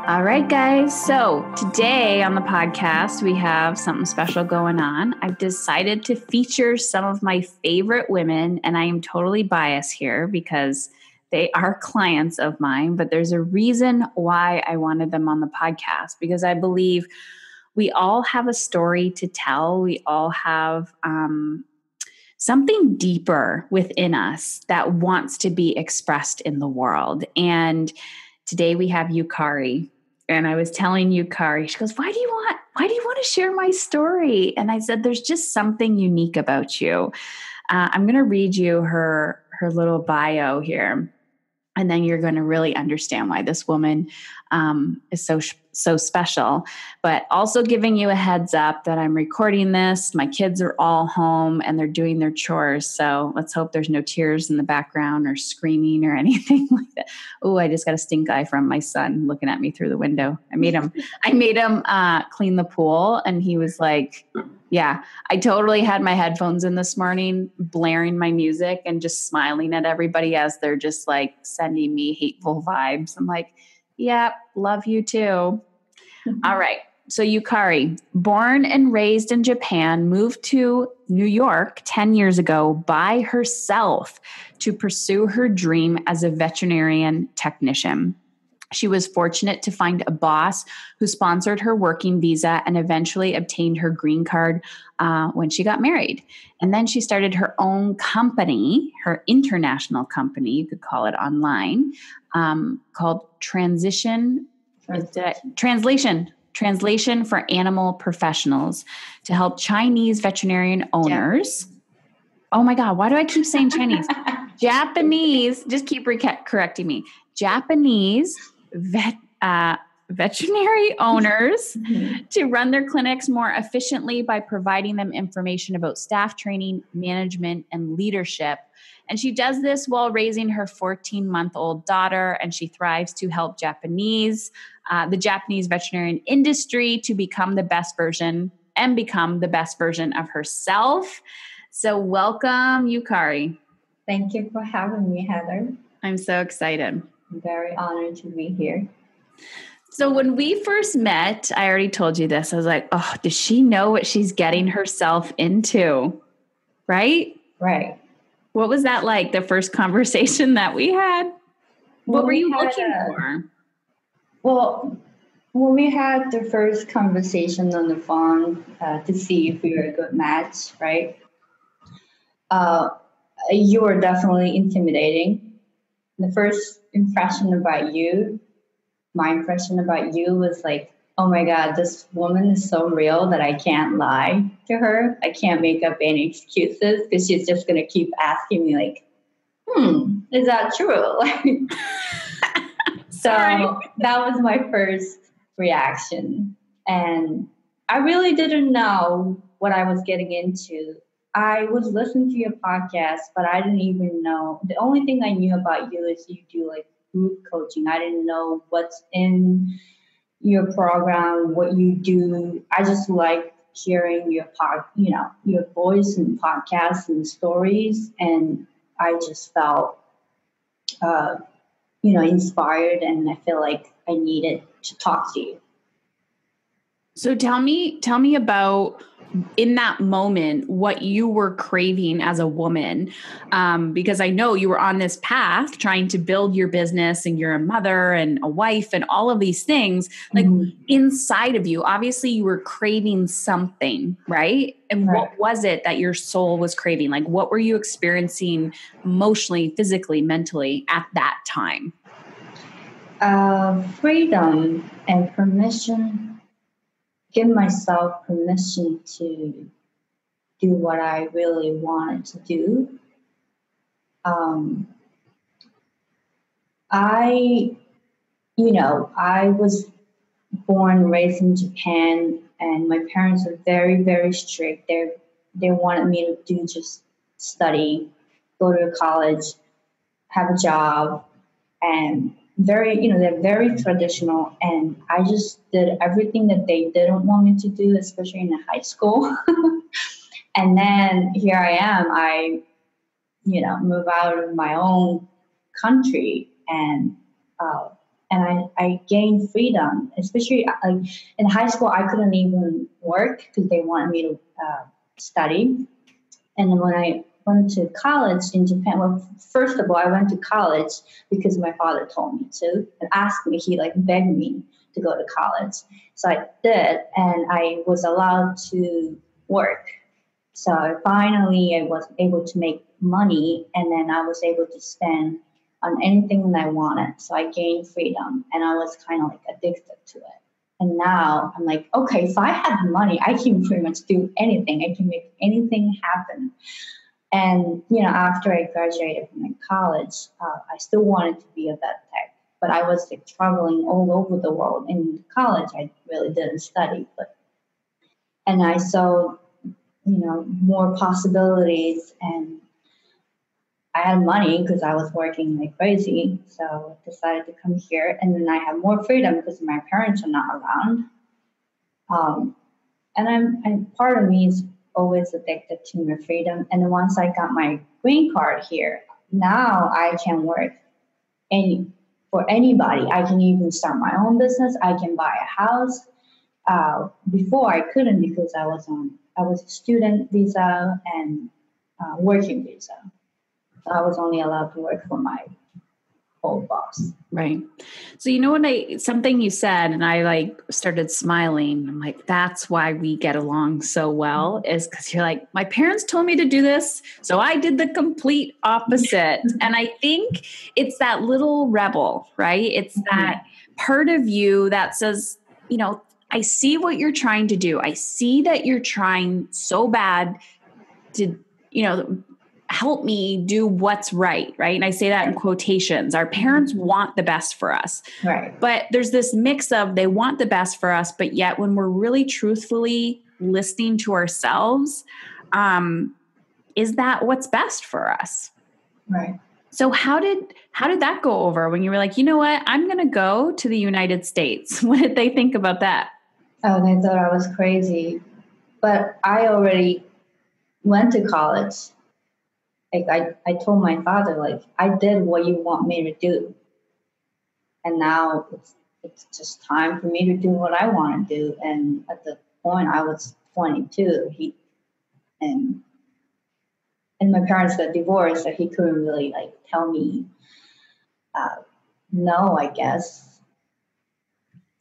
All right, guys. So today on the podcast, we have something special going on. I've decided to feature some of my favorite women, and I am totally biased here because they are clients of mine, but there's a reason why I wanted them on the podcast, because I believe we all have a story to tell. We all have something deeper within us that wants to be expressed in the world. And today we have Yukari. And I was telling Yukari, she goes, why do you want to share my story? And I said, there's just something unique about you. I'm going to read you her little bio here. And then you're going to really understand why this woman is so special. But also giving you a heads up that I'm recording this. My kids are all home and they're doing their chores. So let's hope there's no tears in the background or screaming or anything like that. Oh, I just got a stink eye from my son looking at me through the window. I made him clean the pool, and he was like, yeah, I totally had my headphones in this morning, blaring my music and just smiling at everybody as they're just like sending me hateful vibes. I'm like, yeah, love you too. All right. So Yukari, born and raised in Japan, moved to New York 10 years ago by herself to pursue her dream as a veterinarian technician. She was fortunate to find a boss who sponsored her working visa and eventually obtained her green card when she got married. And then she started her own company, her international company, you could call it online, called Translation for Animal Professionals to help Chinese veterinarian owners. Oh my God, why do I keep saying Chinese? Japanese, just keep correcting me. Japanese veterinary owners to run their clinics more efficiently by providing them information about staff training, management, and leadership. And she does this while raising her 14-month-old daughter, and she thrives to help the Japanese veterinarian industry to become the best version of herself. So welcome, Yukari. Thank you for having me, Heather. I'm so excited. I'm very honored to be here. So when we first met, I already told you this. I was like, oh, does she know what she's getting herself into? Right? Right. What was that like, the first conversation that we had? What were you looking for? Well, when we had the first conversation on the phone to see if we were a good match, right? You were definitely intimidating. The first impression about you, my impression about you was like, oh my God, this woman is so real that I can't lie to her. I can't make up any excuses because she's just going to keep asking me like, is that true? So that was my first reaction. And I really didn't know what I was getting into. I was listening to your podcast, but I didn't even know. The only thing I knew about you is you do like group coaching. I didn't know what's in your program, what you do. I just like hearing your voice and podcasts and stories, and I just felt, inspired, and I feel like I needed to talk to you. So tell me about, in that moment, what you were craving as a woman, because I know you were on this path trying to build your business, and you're a mother and a wife and all of these things, like inside of you, obviously you were craving something, right? And Right. What was it that your soul was craving? Like, what were you experiencing emotionally, physically, mentally at that time? Freedom and permission. Give myself permission to do what I really wanted to do. I was born and raised in Japan, and my parents were very, very strict. They wanted me to do just study, go to college, have a job, and they're very traditional, and I just did everything that they didn't want me to do, especially in high school. And then here I am, I move out of my own country and and I gained freedom, especially like in high school, I couldn't even work because they wanted me to study. And then when I went to college in Japan, well, first of all, I went to college because my father told me to and asked me, he like begged me to go to college. So I did, and I was allowed to work. So finally, I was able to make money, and then I was able to spend on anything that I wanted. So I gained freedom, and I was kind of like addicted to it. And now I'm like, okay, if I had the money, I can pretty much do anything. I can make anything happen. And, after I graduated from college, I still wanted to be a vet tech, but I was like traveling all over the world. In college, I really didn't study, and I saw, more possibilities, and I had money because I was working like crazy. So I decided to come here, and then I have more freedom because my parents are not around. And I'm part of me is always addicted to my freedom. And then once I got my green card here, now I can work for anybody. I can even start my own business. I can buy a house. Before I couldn't because I was a student visa and working visa. So I was only allowed to work for my old boss. Right. So something you said, and I started smiling. I'm like, that's why we get along so well, is because you're like, my parents told me to do this, so I did the complete opposite. And I think it's that little rebel, right? It's that part of you that says, I see what you're trying to do. I see that you're trying so bad to, help me do what's right. Right. And I say that in quotations. Our parents want the best for us. Right. But there's this mix of they want the best for us, but yet when we're really truthfully listening to ourselves, is that what's best for us? Right. So how did that go over when you were like, you know what, I'm going to go to the United States? What did they think about that? Oh, they thought I was crazy. But I already went to college. Like I told my father, like, I did what you want me to do. And now it's just time for me to do what I want to do. And at the point I was 22, and my parents got divorced, so he couldn't really tell me no, I guess.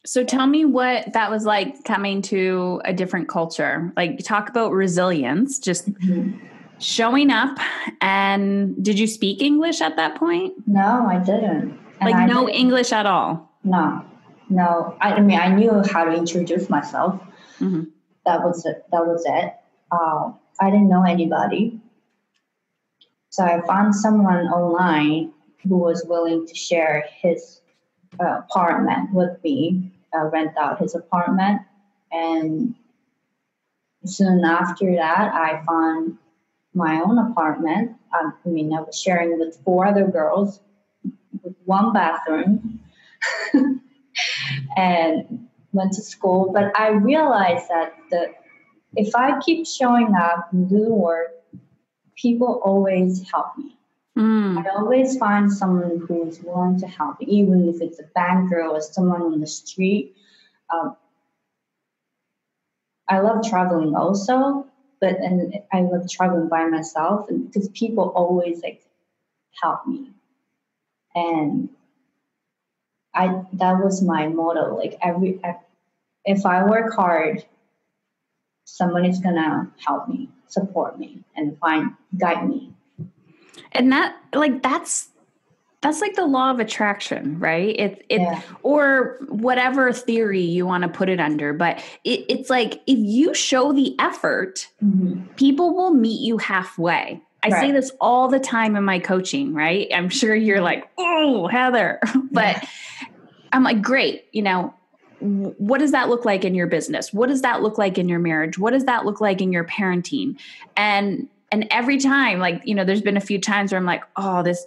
So tell me what that was like coming to a different culture. Like, talk about resilience, just showing up. And did you speak English at that point? No, I didn't. And no English at all? No. I mean, I knew how to introduce myself. Mm-hmm. That was it. I didn't know anybody. So I found someone online who was willing to share his apartment with me, rent out his apartment. And soon after that, I found my own apartment. I was sharing with 4 other girls with 1 bathroom and went to school. But I realized that if I keep showing up and do work, people always help me. I always find someone who's willing to help me, even if it's a banker or someone on the street. I love traveling also, and I love traveling by myself, and because people always help me, and that was my motto. If I work hard, someone is gonna help me, support me, and guide me. And that's like the law of attraction, right? Or whatever theory you want to put it under. But it's like, if you show the effort, people will meet you halfway. I say this all the time in my coaching, right? I'm sure you're like, oh, Heather, but I'm like, great. What does that look like in your business? What does that look like in your marriage? What does that look like in your parenting? And every time, there's been a few times where I'm like, oh, this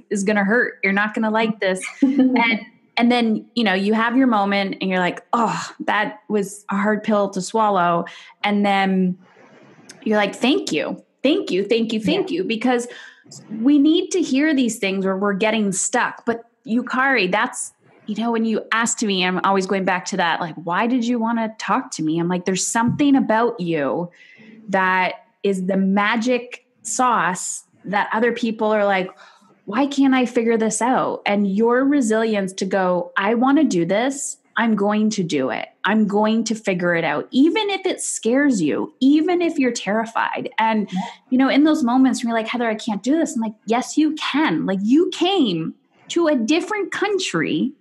is going to hurt. You're not going to like this. and then, you have your moment and you're like, oh, that was a hard pill to swallow. And then you're like, thank you, because we need to hear these things where we're getting stuck. But Yukari, that's when you asked me, I'm always going back to that, like, why did you want to talk to me? I'm like, there's something about you that is the magic sauce that other people are like, why can't I figure this out? And your resilience to go, I want to do this. I'm going to do it. I'm going to figure it out, even if it scares you, even if you're terrified. And, in those moments where you're like, Heather, I can't do this. I'm like, yes, you can. Like, you came to a different country,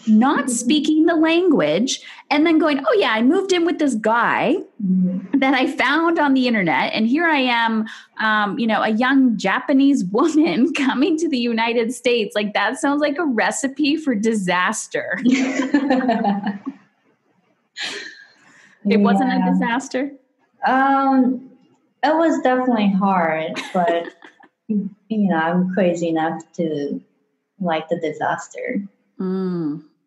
not speaking the language, and then going, oh yeah, I moved in with this guy that I found on the internet. And here I am, a young Japanese woman coming to the United States. Like, that sounds like a recipe for disaster. It wasn't a disaster. It was definitely hard, but I'm crazy enough to like the disaster.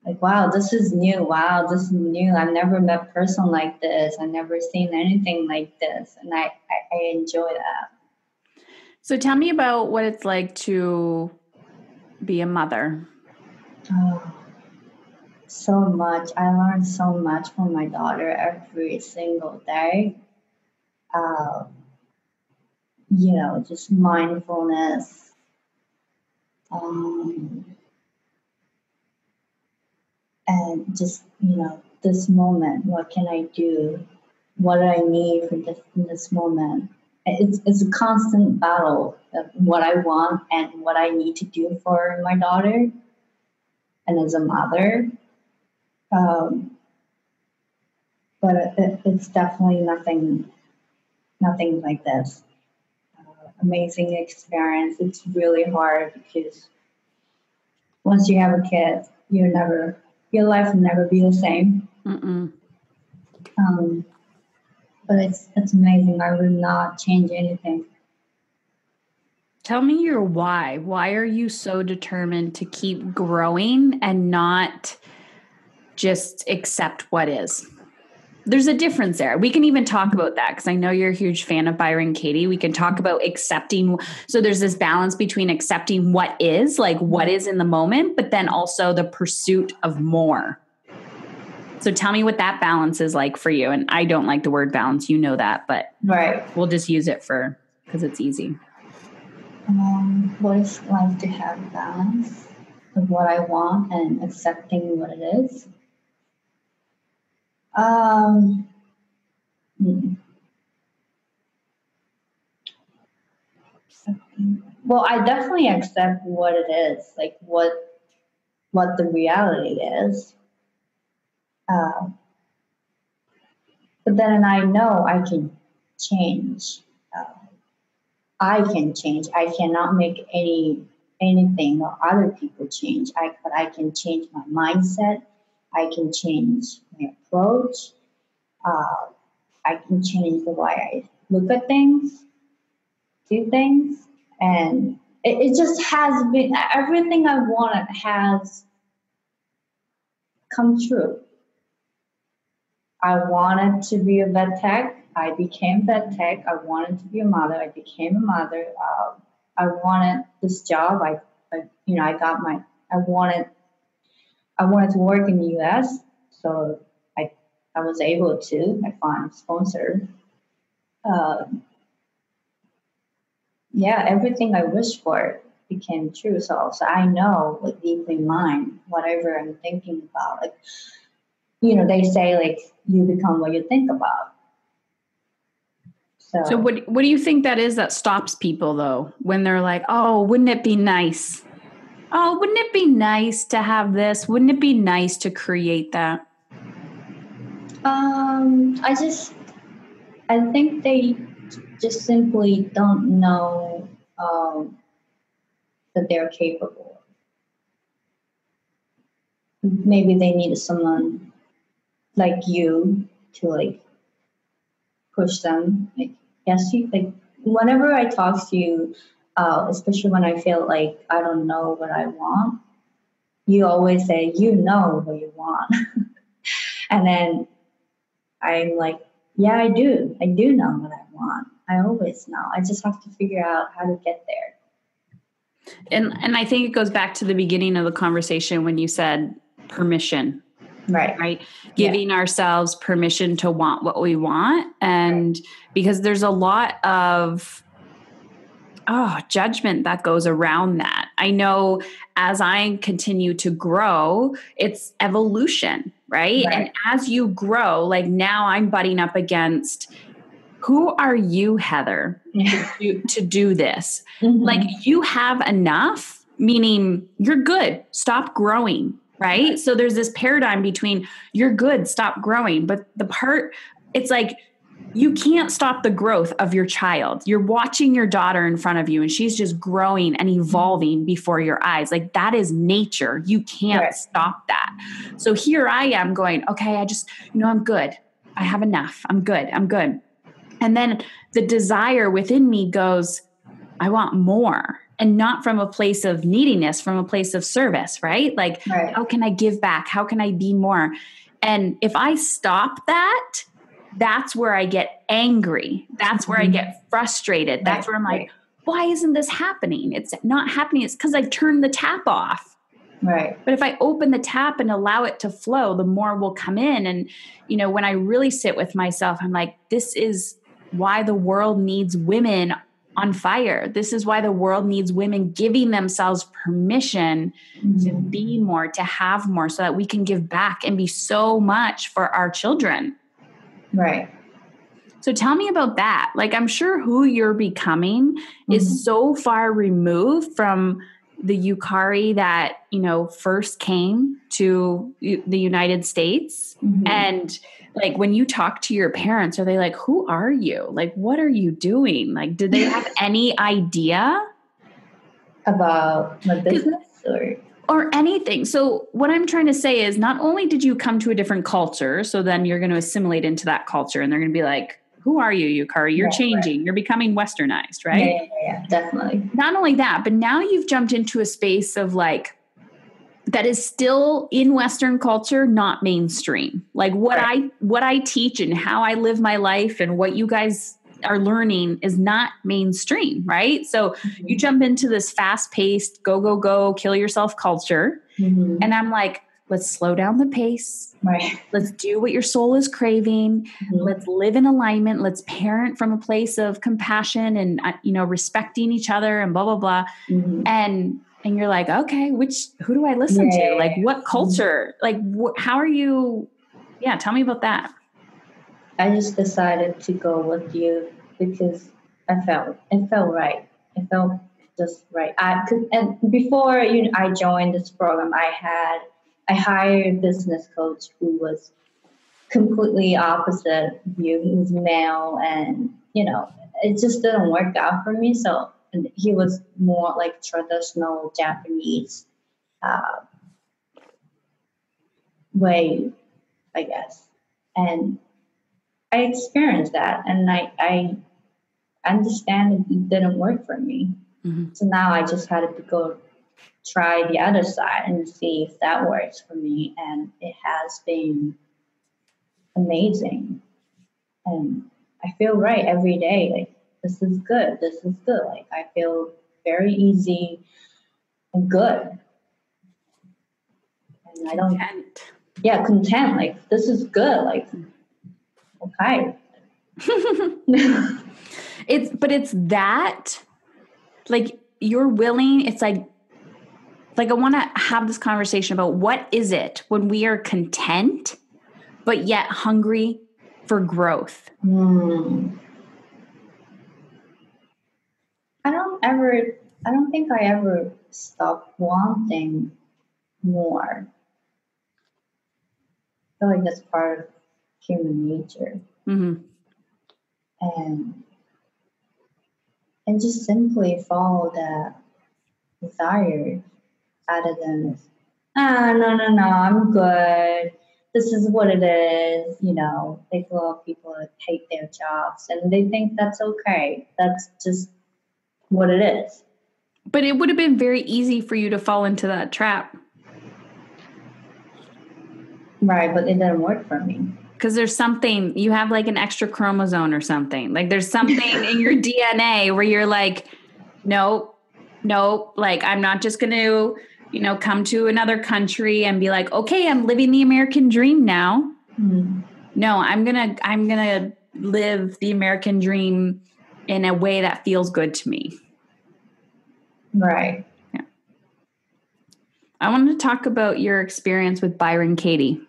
Like, wow, this is new. Wow, this is new. I've never met a person like this. I've never seen anything like this. And I enjoy that. So tell me about what it's like to be a mother. Oh, so much. I learned so much from my daughter every single day. Just mindfulness. And just, this moment, what can I do? What do I need for this moment? It's a constant battle of what I want and what I need to do for my daughter. And as a mother, but it's definitely nothing like this. Amazing experience. It's really hard because once you have a kid, your life will never be the same. But it's amazing. I would not change anything. Tell me your why. Why are you so determined to keep growing and not just accept what is? There's a difference there. We can even talk about that because I know you're a huge fan of Byron Katie. We can talk about accepting. So there's this balance between accepting what is, like what is in the moment, but then also the pursuit of more. So tell me what that balance is like for you. And I don't like the word balance, that, but right. We'll just use it because it's easy. What it's like to have balance of what I want and accepting what it is. Well, I definitely accept what it is, like what the reality is. But then I know I can change. I can change. I cannot make anything or other people change. But I can change my mindset. I can change my approach. I can change the way I look at things, do things, and it just has been everything I wanted has come true. I wanted to be a vet tech. I became vet tech. I wanted to be a mother. I became a mother. I wanted this job. I wanted to work in the U.S. So I was able to. I found a sponsor. Everything I wished for became true. So I know, like, deep in mind, whatever I'm thinking about, like, they say, like, you become what you think about. So what do you think that is that stops people, though, when they're like, oh, wouldn't it be nice? Oh, wouldn't it be nice to have this? Wouldn't it be nice to create that? I think they just simply don't know that they're capable. Maybe they need someone like you to, like, push them. Like, yes, whenever I talk to you, especially when I feel like I don't know what I want, you always say, you know what you want. And then I'm like, yeah, I do. I do know what I want. I always know. I just have to figure out how to get there. And I think it goes back to the beginning of the conversation when you said permission. Right. Giving ourselves permission to want what we want. And because there's a lot of judgment that goes around that. I know as I continue to grow, it's evolution, right? And as you grow, like now I'm butting up against, who are you, Heather, to do this? Like you have enough, meaning you're good, stop growing, right? So there's this paradigm between you're good, stop growing. But it's like, you can't stop the growth of your child. You're watching your daughter in front of you and she's just growing and evolving before your eyes. Like that is nature. You can't stop that. So here I am going, okay, I just, I'm good. I have enough. I'm good. And then the desire within me goes, I want more. And not from a place of neediness, from a place of service, right? Like, how can I give back? How can I be more? And if I stop that, that's where I get angry. That's where I get frustrated. That's where I'm like, why isn't this happening? It's not happening. It's because I've turned the tap off. Right. But if I open the tap and allow it to flow, the more will come in. And, when I really sit with myself, I'm like, this is why the world needs women on fire. This is why the world needs women giving themselves permission to be more, to have more, so that we can give back and be so much for our children. Right. So tell me about that. Like, I'm sure who you're becoming is so far removed from the Yukari that, first came to the United States. And like, when you talk to your parents, are they like, who are you? Like, what are you doing? Like, do they have any idea about my business or anything? So what I'm trying to say is, not only did you come to a different culture, so then you're going to assimilate into that culture and they're going to be like, who are you, Yukari? You're changing. You're becoming westernized, right? Yeah, definitely. Not only that, but now you've jumped into a space of like, that is still in Western culture, not mainstream. Like what I teach and how I live my life and what you guys are learning is not mainstream, right? So you jump into this fast-paced, go, kill yourself culture. And I'm like, let's slow down the pace. Right. Let's do what your soul is craving. Let's live in alignment. Let's parent from a place of compassion and, respecting each other and blah, blah, blah. And you're like, okay, who do I listen to? Like what culture? Like how are you? Yeah. Tell me about that. I just decided to go with you because it felt right. It felt just right. And before I joined this program, I hired a business coach who was completely opposite view. He was male, and it just didn't work out for me. So he was more like traditional Japanese way, I guess, and I experienced that, and I understand it didn't work for me. So now I just had to go try the other side and see if that works for me, and it has been amazing. And I feel right every day. Like, this is good. Like, I feel very easy and good. And I don't... Content. Like, this is good. Like, okay. It's that, like, you're willing, it's like I want to have this conversation about what is it when we are content, but yet hungry for growth? I don't think I ever stopped wanting more. I feel like that's part of human nature. And just simply follow that desire rather than, no, I'm good. This is what it is. There's a lot of people that hate their jobs and they think that's okay. That's just what it is. But it would have been very easy for you to fall into that trap. Right, but it didn't work for me. Because there's something, you have like an extra chromosome or something. Like there's something in your DNA where you're like, nope. Like, I'm not just going to come to another country and be like, okay, I'm living the American dream now. No, I'm going to live the American dream in a way that feels good to me. Right. Yeah. I wanted to talk about your experience with Byron Katie.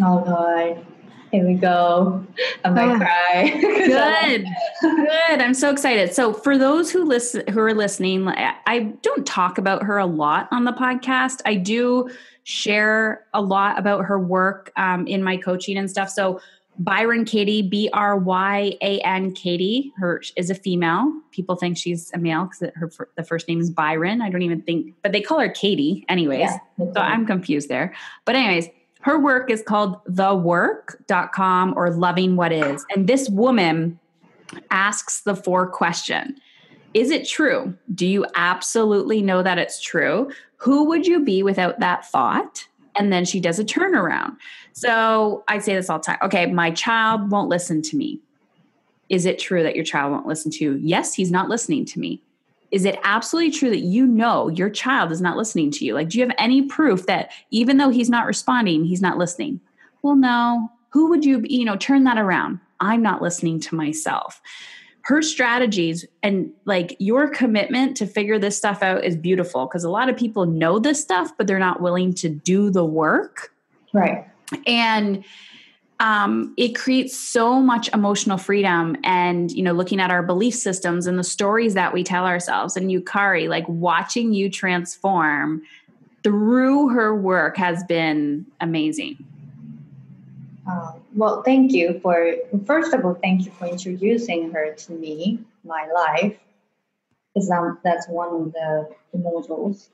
Oh God. Here we go. I might cry. Good. I'm so excited. So for those who are listening, I don't talk about her a lot on the podcast. I do share a lot about her work in my coaching and stuff. So Byron Katie, Bryan Katie, her is a female. People think she's a male because the first name is Byron. I don't even think, but they call her Katie anyways. Yeah, so I'm confused there. But anyways, her work is called thework.com or Loving What Is. And this woman asks the 4 question. Is it true? Do you absolutely know that it's true? Who would you be without that thought? And then she does a turnaround. So I say this all the time. Okay, my child won't listen to me. Is it true that your child won't listen to you? Yes, he's not listening to me. Is it absolutely true that your child is not listening to you? Like, do you have any proof that even though he's not responding, he's not listening? Well, no. Who would you, turn that around? I'm not listening to myself. Her strategies and like your commitment to figure this stuff out is beautiful because a lot of people know this stuff, but they're not willing to do the work. Right. And it creates so much emotional freedom and, looking at our belief systems and the stories that we tell ourselves. And Yukari, like watching you transform through her work has been amazing. Well, first of all, thank you for introducing her to me, my life, because that's one of the modules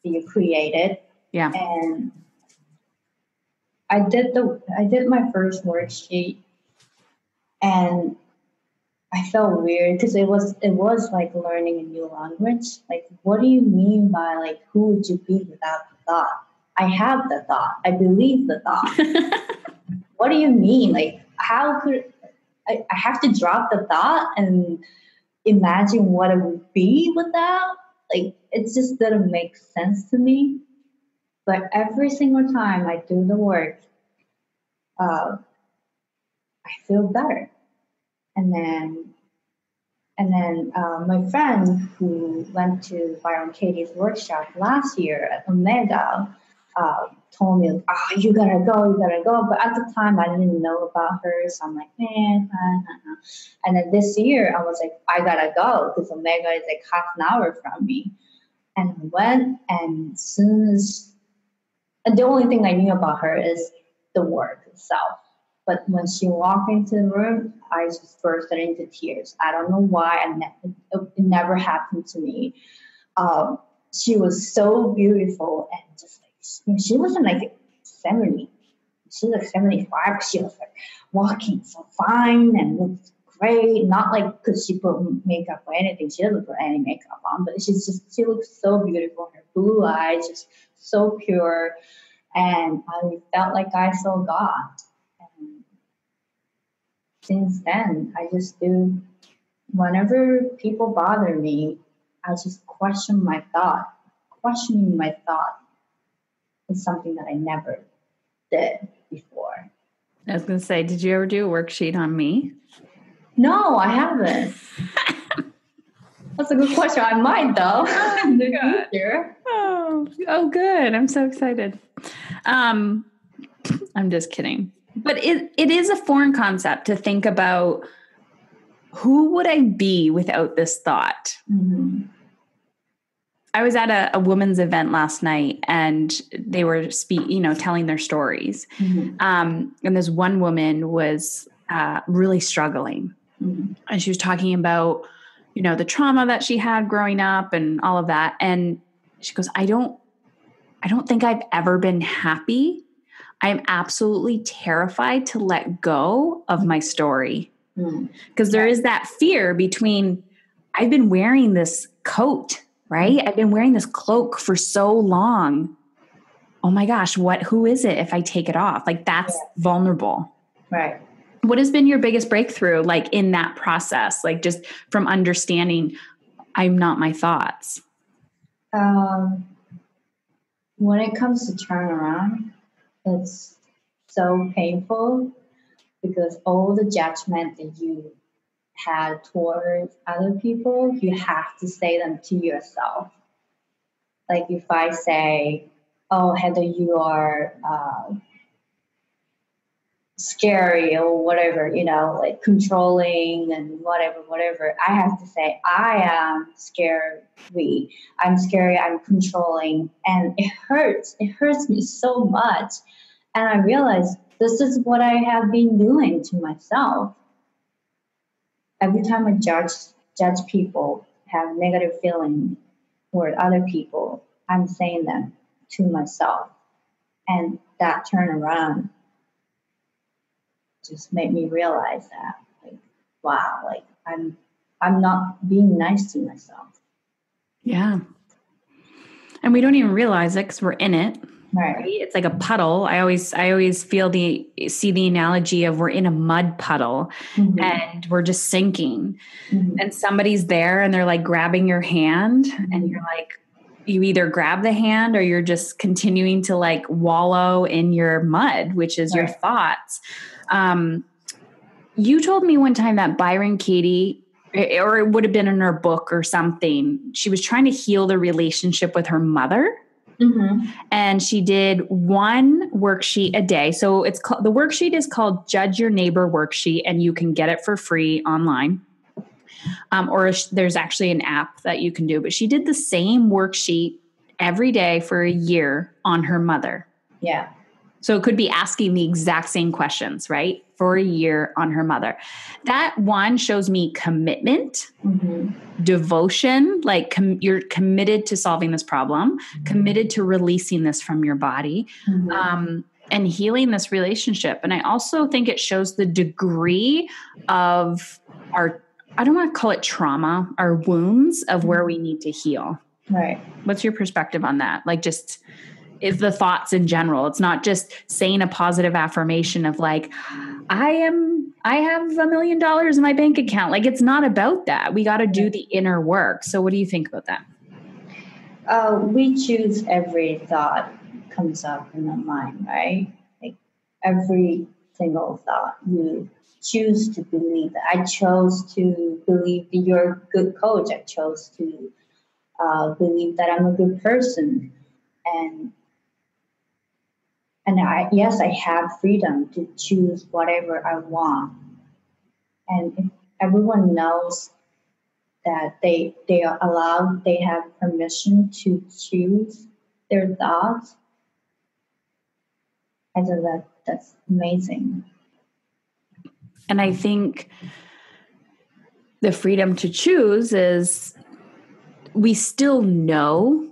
that you created. Yeah. And I did my first worksheet, and I felt weird because it was like learning a new language. Like, what do you mean by like, who would you be without the thought? I have the thought. I believe the thought. What do you mean? Like, how could I have to drop the thought and imagine what it would be without? Like, it just didn't make sense to me. But every single time I do the work, I feel better. And then my friend who went to Byron Katie's workshop last year at Omega told me, you gotta go. But at the time, I didn't know about her. So I'm like, man. And then this year, I was like, I gotta go because Omega is like half an hour from me. And I went, and the only thing I knew about her is the work itself. But when she walked into the room, I just bursted into tears. I don't know why. It never happened to me. She was so beautiful and just like, she wasn't like 70. She was like 75. She was like walking so fine and looked great. Not like because she put makeup or anything. She doesn't put any makeup on, but she looked so beautiful. Her blue eyes, just so pure. And I felt like I saw God. And since then, I just do, whenever people bother me, I just question my thought. Questioning my thought is something that I never did before. I was going to say, did you ever do a worksheet on me? No, I haven't. That's a good question. I might, though, in the future. Oh, good. I'm so excited. I'm just kidding. But it is a foreign concept to think about, who would I be without this thought? Mm-hmm. I was at a women's event last night, and they were telling their stories. Mm-hmm. And this one woman was really struggling. Mm-hmm. And she was talking about, the trauma that she had growing up and all of that. And she goes, I don't think I've ever been happy. I'm absolutely terrified to let go of my story. Because there is that fear between, I've been wearing this coat, right? I've been wearing this cloak for so long. Oh my gosh, who is it if I take it off? Like, that's vulnerable. Right. What has been your biggest breakthrough, like in that process, like just from understanding I'm not my thoughts? when it comes to turnaround, it's so painful because all the judgment that you had towards other people, you have to say them to yourself. Like if I say, oh, Heather, you are scary or whatever, like controlling and whatever. I have to say, I am scary. I'm scary. I'm controlling. And it hurts. It hurts me so much. And I realized this is what I have been doing to myself. Every time I judge people, have negative feeling toward other people, I'm saying them to myself. And that turnaround just made me realize that, like, wow, like I'm not being nice to myself. Yeah. And we don't even realize it because we're in it. Right. It's like a puddle. I always see the analogy of we're in a mud puddle and we're just sinking and somebody's there and they're like grabbing your hand and you're like, you either grab the hand or you're just continuing to like wallow in your mud, which is your thoughts. You told me one time that Byron Katie, or it would have been in her book or something, she was trying to heal the relationship with her mother. And she did one worksheet a day. So the worksheet is called Judge Your Neighbor Worksheet, and you can get it for free online. Or there's actually an app that you can do. But she did the same worksheet every day for a year on her mother. Yeah. So it could be asking the exact same questions, right? For a year on her mother. That one shows me commitment, devotion, like you're committed to solving this problem, committed to releasing this from your body, and healing this relationship. And I also think it shows the degree of I don't want to call it trauma, our wounds of where we need to heal. Right. What's your perspective on that? Like just if the thoughts in general, it's not just saying a positive affirmation of like, I have $1 million in my bank account. Like it's not about that. We got to do the inner work. So what do you think about that? We choose every thought comes up in our mind, right? Like every single thought, you choose to believe that. I chose to believe that you're a good coach. I chose to believe that I'm a good person. And I have freedom to choose whatever I want. And if everyone knows that they are allowed, they have permission to choose their thoughts, I think that's amazing. And I think the freedom to choose is we still know,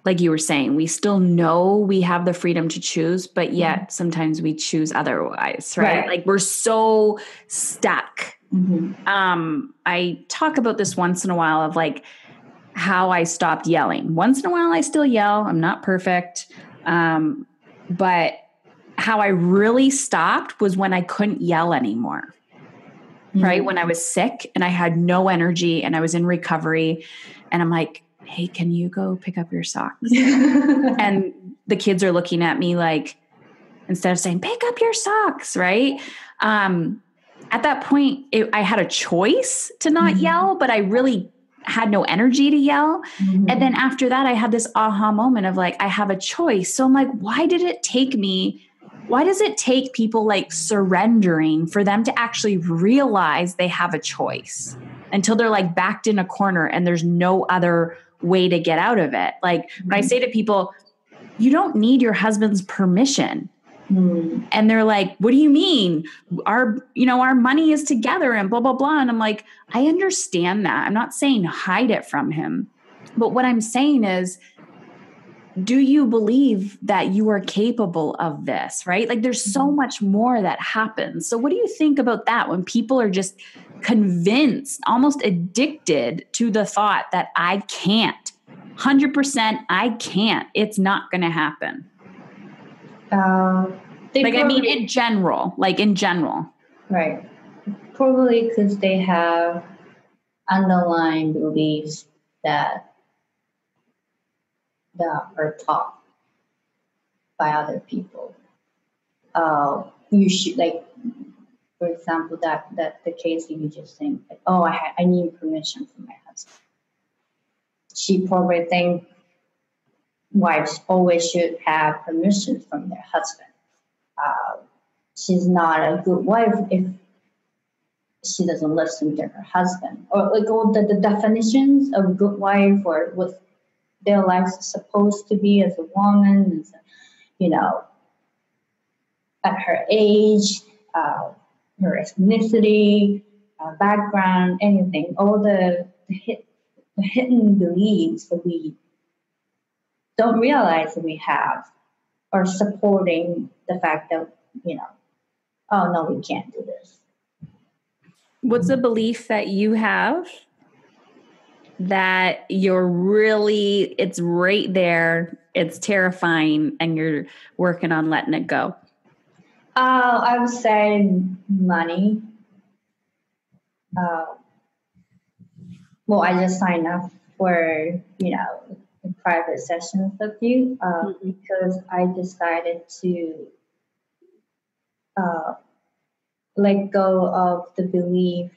like you were saying, we still know we have the freedom to choose, but yet sometimes we choose otherwise, right? Like we're so stuck. I talk about this once in a while of like how I stopped yelling. Once in a while I still yell. I'm not perfect. But how I really stopped was when I couldn't yell anymore, right? When I was sick and I had no energy and I was in recovery and I'm like, hey, can you go pick up your socks? And the kids are looking at me like, instead of saying, pick up your socks, right? At that point, I had a choice to not yell, but I really had no energy to yell. And then after that, I had this aha moment of like, I have a choice. So I'm like, why does it take people like surrendering for them to actually realize they have a choice until they're like backed in a corner and there's no other way to get out of it? Like when I say to people, you don't need your husband's permission. And they're like, what do you mean? Our money is together and blah, blah, blah. And I'm like, I understand that. I'm not saying hide it from him. But what I'm saying is, do you believe that you are capable of this, right? Like there's so much more that happens. So what do you think about that when people are just convinced, almost addicted to the thought that I can't, 100% I can't, it's not going to happen? In general. Right. Probably because they have underlying beliefs that are taught by other people. You should, like, for example, that the case you just think, like, oh, I need permission from my husband. She probably thinks wives always should have permission from their husband. She's not a good wife if she doesn't listen to her husband. Or like all the definitions of a good wife or what their lives are supposed to be as a woman, you know, at her age, her ethnicity, background, anything, all the hidden beliefs that we don't realize that we have are supporting the fact that, you know, oh no, we can't do this. What's a belief that you have that you're really, it's right there, it's terrifying, and you're working on letting it go? I would say money. Well, I just signed up for, you know, private sessions with you because I decided to let go of the belief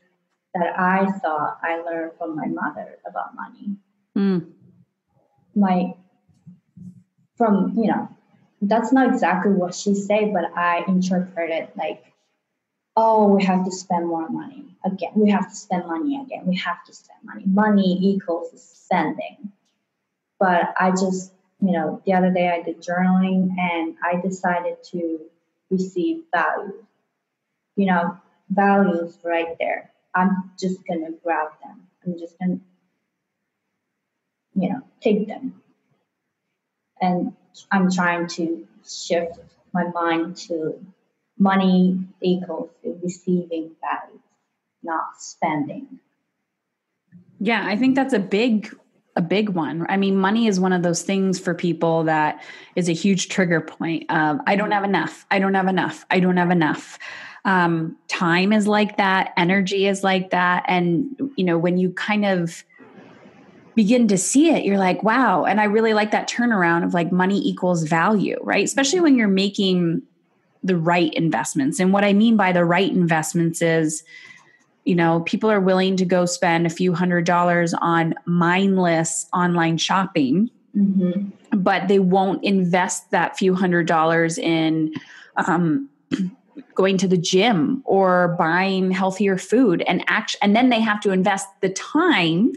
that I thought I learned from my mother about money. You know, that's not exactly what she said, but I interpreted like, oh, we have to spend more money again. We have to spend money again. We have to spend money. Money equals spending. But I just, you know, the other day I did journaling and I decided to receive value. You know, values right there. I'm just going to grab them. I'm just going to, you know, take them. And I'm trying to shift my mind to money equals receiving values, not spending. Yeah, I think that's a big one. I mean, money is one of those things for people that is a huge trigger point of, I don't have enough. I don't have enough. I don't have enough. Time is like that. Energy is like that. And, you know, when you kind of begin to see it, you're like, wow. And I really like that turnaround of like money equals value, right? Especially when you're making the right investments. And what I mean by the right investments is, you know, people are willing to go spend a few $100s on mindless online shopping, but they won't invest that few $100s in going to the gym or buying healthier food. And then they have to invest the time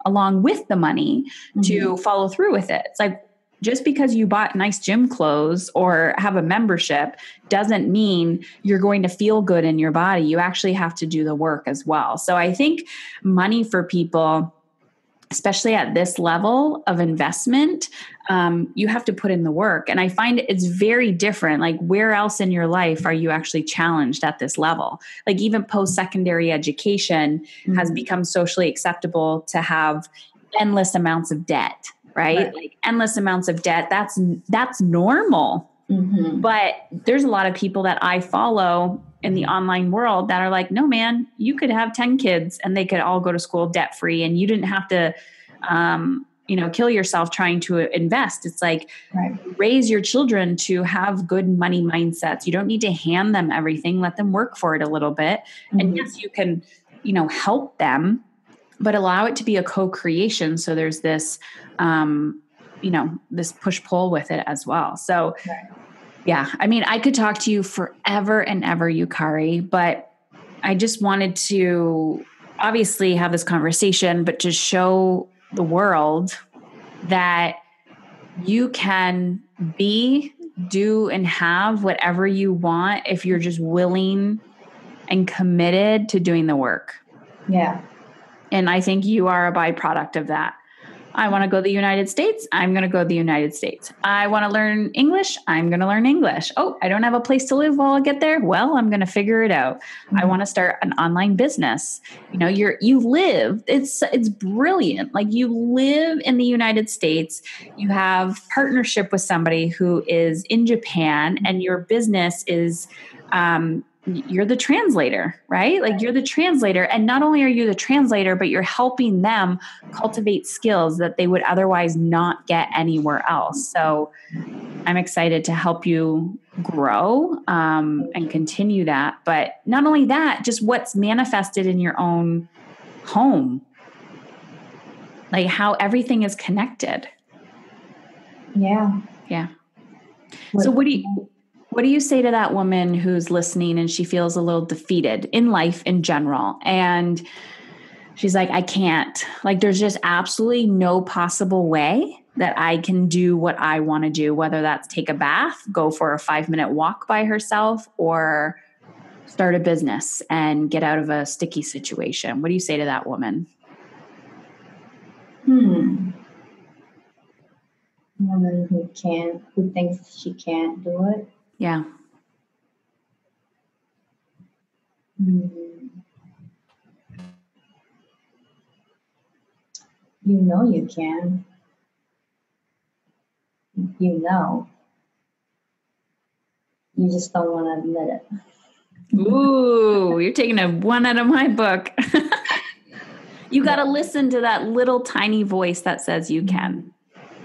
along with the money to follow through with it. It's like, just because you bought nice gym clothes or have a membership doesn't mean you're going to feel good in your body. You actually have to do the work as well. So I think money for people, especially at this level of investment, you have to put in the work. And I find it's very different. Like, where else in your life are you actually challenged at this level? Like, even post-secondary education has become socially acceptable to have endless amounts of debt. Right? Like endless amounts of debt. That's normal. But there's a lot of people that I follow in the online world that are like, no, man, you could have 10 kids and they could all go to school debt free. And you didn't have to, you know, kill yourself trying to invest. It's like, raise your children to have good money mindsets. You don't need to hand them everything. Let them work for it a little bit. And yes, you can, you know, help them, but allow it to be a co-creation. So there's this, you know, this push-pull with it as well. So yeah, I mean, I could talk to you forever and ever, Yukari, but I just wanted to obviously have this conversation, but to show the world that you can be, do, and have whatever you want if you're just willing and committed to doing the work. Yeah. And I think you are a byproduct of that. I want to go to the United States. I'm going to go to the United States. I want to learn English. I'm going to learn English. Oh, I don't have a place to live while I get there. Well, I'm going to figure it out. I want to start an online business. You know, you live, it's brilliant. Like, you live in the United States. You have partnership with somebody who is in Japan, and your business is, you're the translator, right? Like, you're the translator. And not only are you the translator, but you're helping them cultivate skills that they would otherwise not get anywhere else. So I'm excited to help you grow and continue that. But not only that, just what's manifested in your own home, like how everything is connected. Yeah. Yeah. So what do you say to that woman who's listening and she feels a little defeated in life in general? And she's like, I can't, like, there's just absolutely no possible way that I can do what I want to do, whether that's take a bath, go for a 5-minute walk by herself, or start a business and get out of a sticky situation. What do you say to that woman? Woman who thinks she can't do it. Yeah. You know you can. You know. You just don't want to admit it. Ooh, you're taking a one out of my book. You got to listen to that little tiny voice that says you can.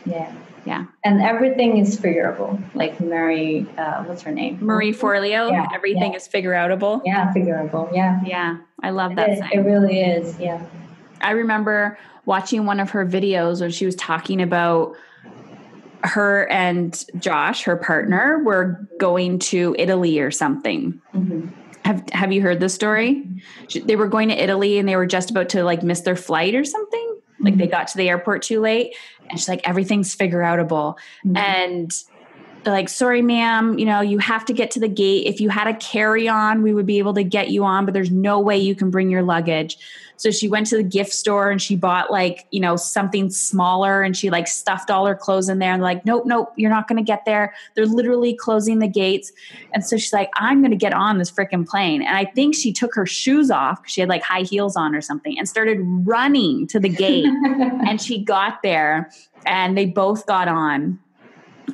Yeah. Yeah. And everything is figurable. Like Mary, what's her name? Marie Forleo. Yeah. Everything is figure-outable. Yeah, figurable. Yeah. Yeah. I love that saying. It really is. Yeah. I remember watching one of her videos when she was talking about her and Josh, her partner, were going to Italy or something. Mm-hmm. Have you heard this story? They were going to Italy and they were just about to like miss their flight or something. Like they got to the airport too late, and she's like, everything's figure-outable. Mm-hmm. And they're like, sorry, ma'am, you have to get to the gate. If you had a carry-on, we would be able to get you on, but there's no way you can bring your luggage. So she went to the gift store and she bought like, something smaller, and she like stuffed all her clothes in there, and like, nope, you're not going to get there. They're literally closing the gates. And so she's like, I'm going to get on this freaking plane. And I think she took her shoes off, she had like high heels on or something, and started running to the gate. And she got there and they both got on.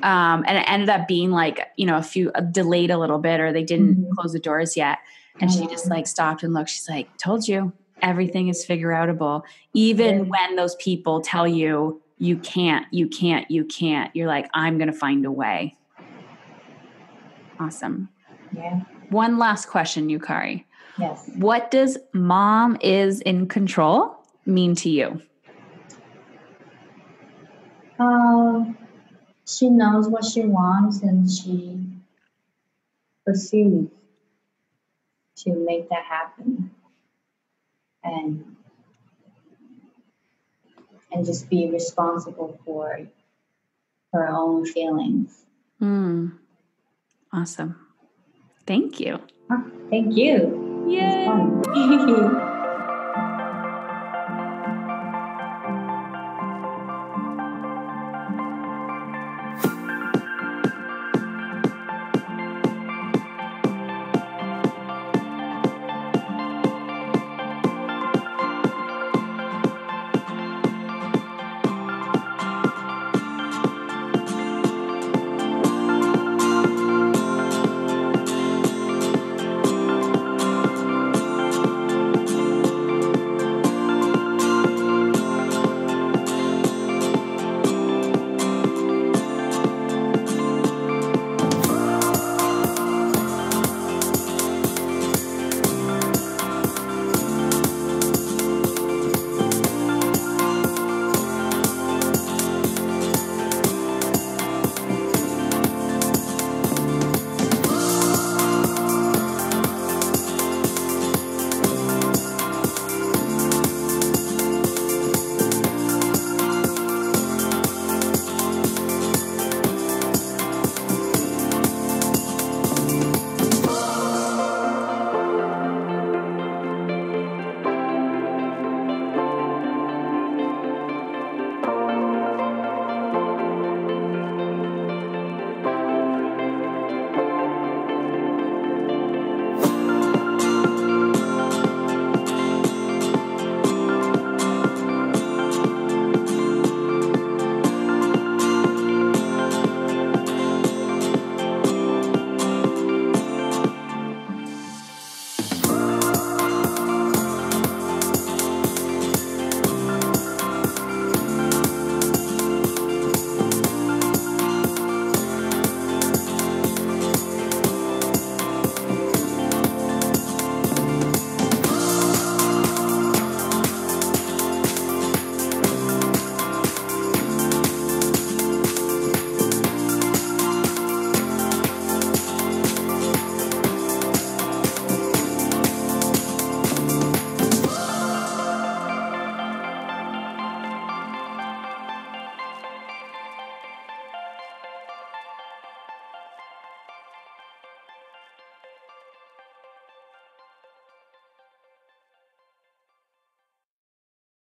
And it ended up being like, a few delayed a little bit, or they didn't close the doors yet. And she just like stopped and looked. She's like, told you, everything is figure-outable. Even when those people tell you, you can't, you're like, I'm going to find a way. Awesome. Yeah. One last question, Yukari. Yes. What does mom is in control mean to you? She knows what she wants and she pursues to make that happen, and just be responsible for her own feelings. Awesome. Thank you. Thank you. Yay.